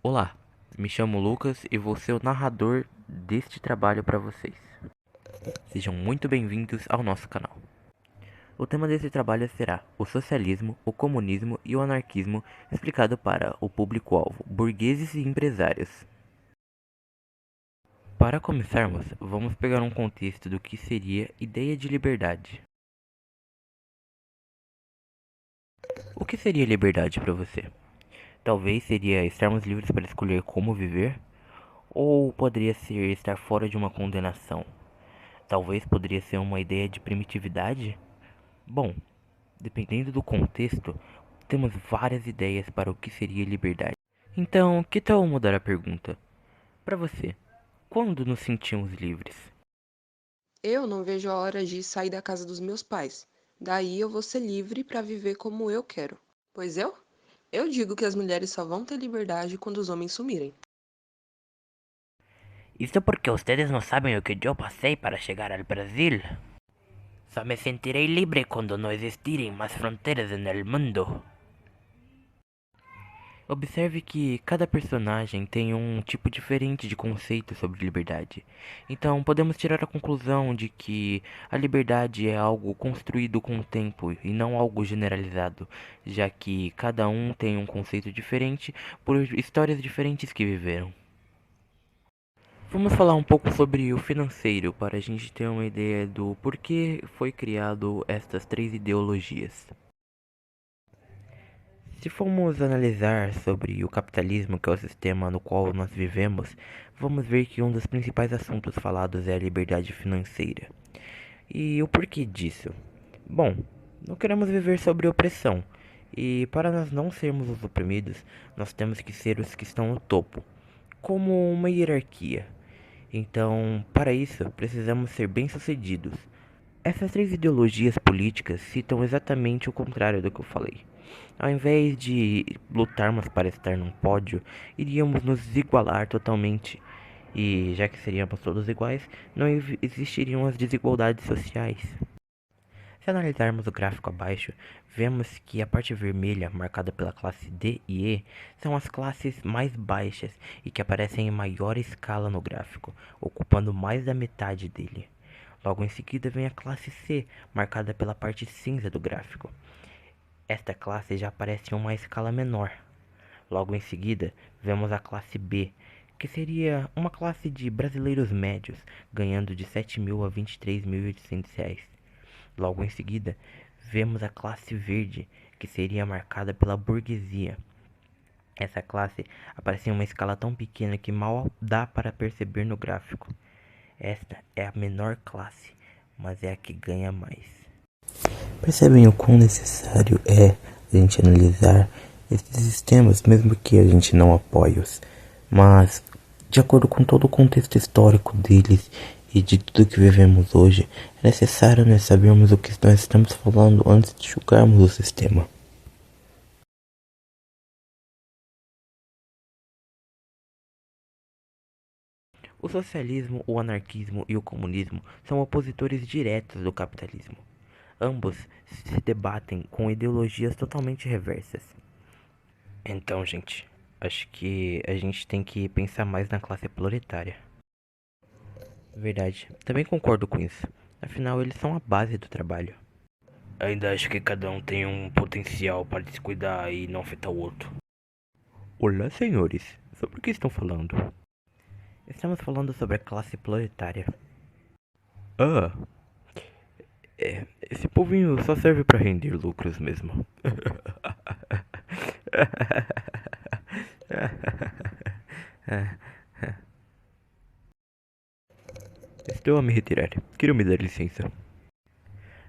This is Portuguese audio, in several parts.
Olá, me chamo Lucas e vou ser o narrador deste trabalho para vocês. Sejam muito bem-vindos ao nosso canal. O tema desse trabalho será o socialismo, o comunismo e o anarquismo explicado para o público-alvo, burgueses e empresários. Para começarmos, vamos pegar um contexto do que seria ideia de liberdade. O que seria liberdade para você? Talvez seria estarmos livres para escolher como viver? Ou poderia ser estar fora de uma condenação? Talvez poderia ser uma ideia de primitividade? Bom, dependendo do contexto, temos várias ideias para o que seria liberdade. Então, que tal mudar a pergunta? Para você, quando nos sentimos livres? Eu não vejo a hora de sair da casa dos meus pais. Daí eu vou ser livre para viver como eu quero. Pois eu digo que as mulheres só vão ter liberdade quando os homens sumirem. Isso porque ustedes no saben o que yo pasé para llegar al Brasil. Só me sentirei libre quando não existirem mais fronteiras no mundo. Observe que cada personagem tem um tipo diferente de conceito sobre liberdade. Então, podemos tirar a conclusão de que a liberdade é algo construído com o tempo e não algo generalizado, já que cada um tem um conceito diferente por histórias diferentes que viveram. Vamos falar um pouco sobre o financeiro para a gente ter uma ideia do porquê foi criado estas três ideologias. Se formos analisar sobre o capitalismo, que é o sistema no qual nós vivemos, vamos ver que um dos principais assuntos falados é a liberdade financeira. E o porquê disso? Bom, não queremos viver sob opressão, e para nós não sermos os oprimidos, nós temos que ser os que estão no topo, como uma hierarquia. Então, para isso, precisamos ser bem-sucedidos. Essas três ideologias políticas citam exatamente o contrário do que eu falei. Ao invés de lutarmos para estar num pódio, iríamos nos desigualar totalmente. E já que seríamos todos iguais, não existiriam as desigualdades sociais. Se analisarmos o gráfico abaixo, vemos que a parte vermelha, marcada pela classe D e E, são as classes mais baixas e que aparecem em maior escala no gráfico, ocupando mais da metade dele. Logo em seguida vem a classe C, marcada pela parte cinza do gráfico. Esta classe já aparece em uma escala menor. Logo em seguida, vemos a classe B, que seria uma classe de brasileiros médios, ganhando de 7.000 a 23.800 reais. Logo em seguida, vemos a classe verde, que seria marcada pela burguesia. Essa classe aparece em uma escala tão pequena que mal dá para perceber no gráfico. Esta é a menor classe, mas é a que ganha mais. Percebem o quão necessário é a gente analisar esses sistemas, mesmo que a gente não apoie-os, mas de acordo com todo o contexto histórico deles e de tudo que vivemos hoje, é necessário nós sabermos o que nós estamos falando antes de julgarmos o sistema. O socialismo, o anarquismo e o comunismo são opositores diretos do capitalismo. Ambos se debatem com ideologias totalmente reversas. Então, gente, acho que a gente tem que pensar mais na classe proletária. Verdade, também concordo com isso. Afinal, eles são a base do trabalho. Ainda acho que cada um tem um potencial para se cuidar e não afetar o outro. Olá, senhores. Sobre o que estão falando? Estamos falando sobre a classe proletária. Ah, esse povinho só serve para render lucros mesmo. Estou a me retirar. Quero me dar licença.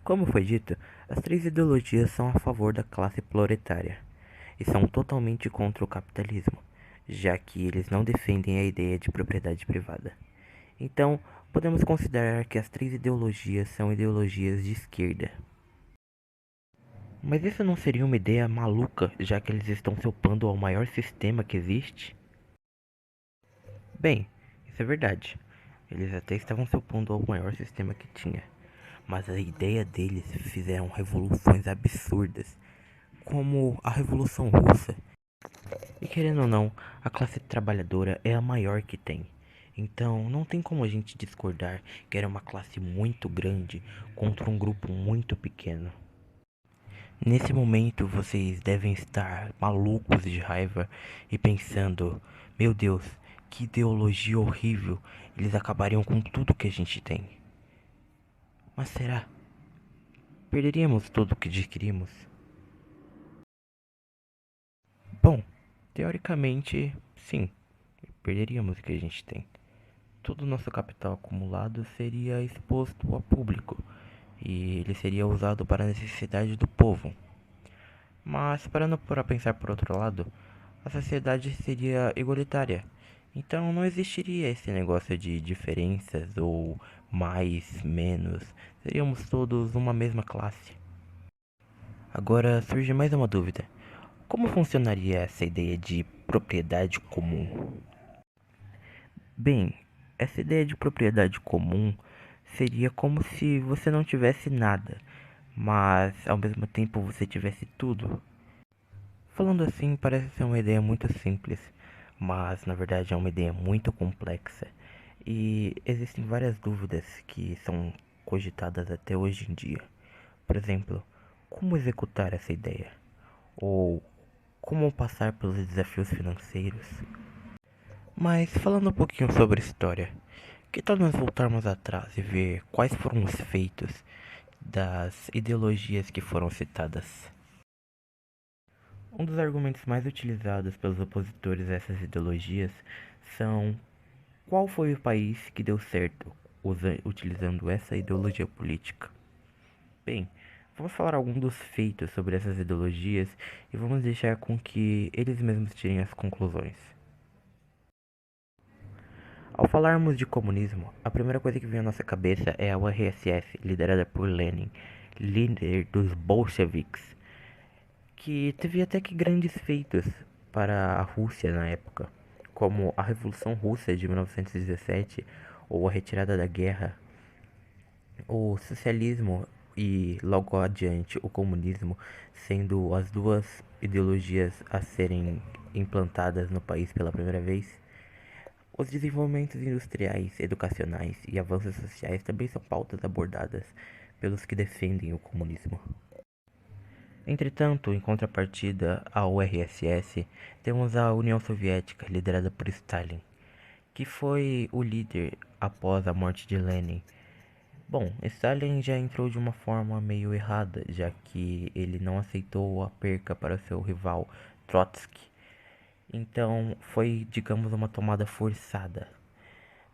Como foi dito, as três ideologias são a favor da classe proletária e são totalmente contra o capitalismo, já que eles não defendem a ideia de propriedade privada. Então, podemos considerar que as três ideologias são ideologias de esquerda. Mas isso não seria uma ideia maluca, já que eles estão se opondo ao maior sistema que existe? Bem, isso é verdade. Eles até estavam se opondo ao maior sistema que tinha. Mas a ideia deles fizeram revoluções absurdas, como a Revolução Russa. E querendo ou não, a classe trabalhadora é a maior que tem. Então, não tem como a gente discordar que era uma classe muito grande contra um grupo muito pequeno. Nesse momento, vocês devem estar malucos de raiva e pensando: meu Deus, que ideologia horrível! Eles acabariam com tudo que a gente tem. Mas será? Perderíamos tudo o que adquirimos? Bom, teoricamente, sim, perderíamos o que a gente tem. Todo o nosso capital acumulado seria exposto ao público e ele seria usado para a necessidade do povo. Mas parando para pensar por outro lado, a sociedade seria igualitária. Então não existiria esse negócio de diferenças ou mais, menos. Seríamos todos uma mesma classe. Agora surge mais uma dúvida. Como funcionaria essa ideia de propriedade comum? Bem, essa ideia de propriedade comum seria como se você não tivesse nada, mas ao mesmo tempo você tivesse tudo. Falando assim, parece ser uma ideia muito simples, mas na verdade é uma ideia muito complexa e existem várias dúvidas que são cogitadas até hoje em dia. Por exemplo, como executar essa ideia? Ou como passar pelos desafios financeiros? Mas falando um pouquinho sobre história, que tal nós voltarmos atrás e ver quais foram os feitos das ideologias que foram citadas? Um dos argumentos mais utilizados pelos opositores a essas ideologias são qual foi o país que deu certo utilizando essa ideologia política. Bem, vamos falar algum dos feitos sobre essas ideologias e vamos deixar com que eles mesmos tirem as conclusões. Ao falarmos de comunismo, a primeira coisa que vem à nossa cabeça é a URSS, liderada por Lenin, líder dos bolcheviques, que teve até que grandes feitos para a Rússia na época, como a Revolução Russa de 1917 ou a retirada da guerra. O socialismo e logo adiante o comunismo sendo as duas ideologias a serem implantadas no país pela primeira vez. Os desenvolvimentos industriais, educacionais e avanços sociais também são pautas abordadas pelos que defendem o comunismo. Entretanto, em contrapartida ao URSS, temos a União Soviética, liderada por Stalin, que foi o líder após a morte de Lenin. Bom, Stalin já entrou de uma forma meio errada, já que ele não aceitou a perca para seu rival Trotsky. Então, foi, digamos, uma tomada forçada.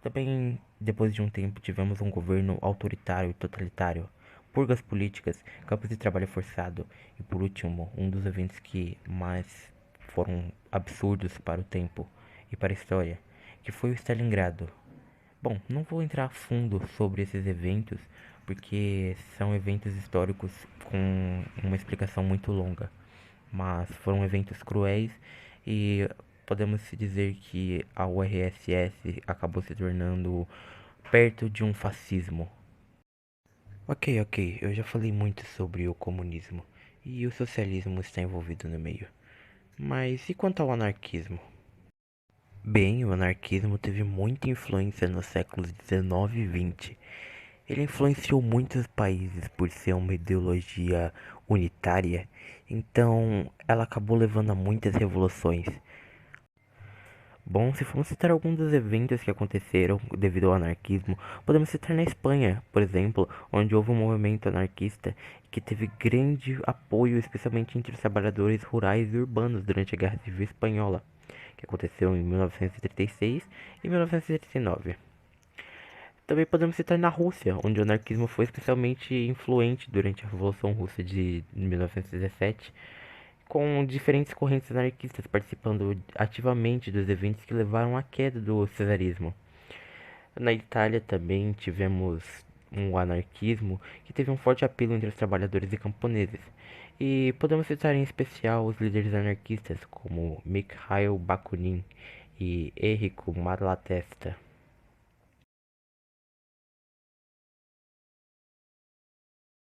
Também, depois de um tempo, tivemos um governo autoritário e totalitário, purgas políticas, campos de trabalho forçado e, por último, um dos eventos que mais foram absurdos para o tempo e para a história, que foi o Stalingrado. Bom, não vou entrar a fundo sobre esses eventos, porque são eventos históricos com uma explicação muito longa, mas foram eventos cruéis e podemos dizer que a URSS acabou se tornando perto de um fascismo. Ok, eu já falei muito sobre o comunismo e o socialismo está envolvido no meio. Mas e quanto ao anarquismo? Bem, o anarquismo teve muita influência nos séculos 19 e 20. Ele influenciou muitos países por ser uma ideologia unitária, então ela acabou levando a muitas revoluções. Bom, se formos citar alguns dos eventos que aconteceram devido ao anarquismo, podemos citar na Espanha, por exemplo, onde houve um movimento anarquista que teve grande apoio, especialmente entre os trabalhadores rurais e urbanos durante a Guerra Civil Espanhola, que aconteceu em 1936 e 1939. Também podemos citar na Rússia, onde o anarquismo foi especialmente influente durante a Revolução Russa de 1917, com diferentes correntes anarquistas participando ativamente dos eventos que levaram à queda do cesarismo. Na Itália também tivemos um anarquismo que teve um forte apelo entre os trabalhadores e camponeses. E podemos citar em especial os líderes anarquistas como Mikhail Bakunin e Enrico Malatesta.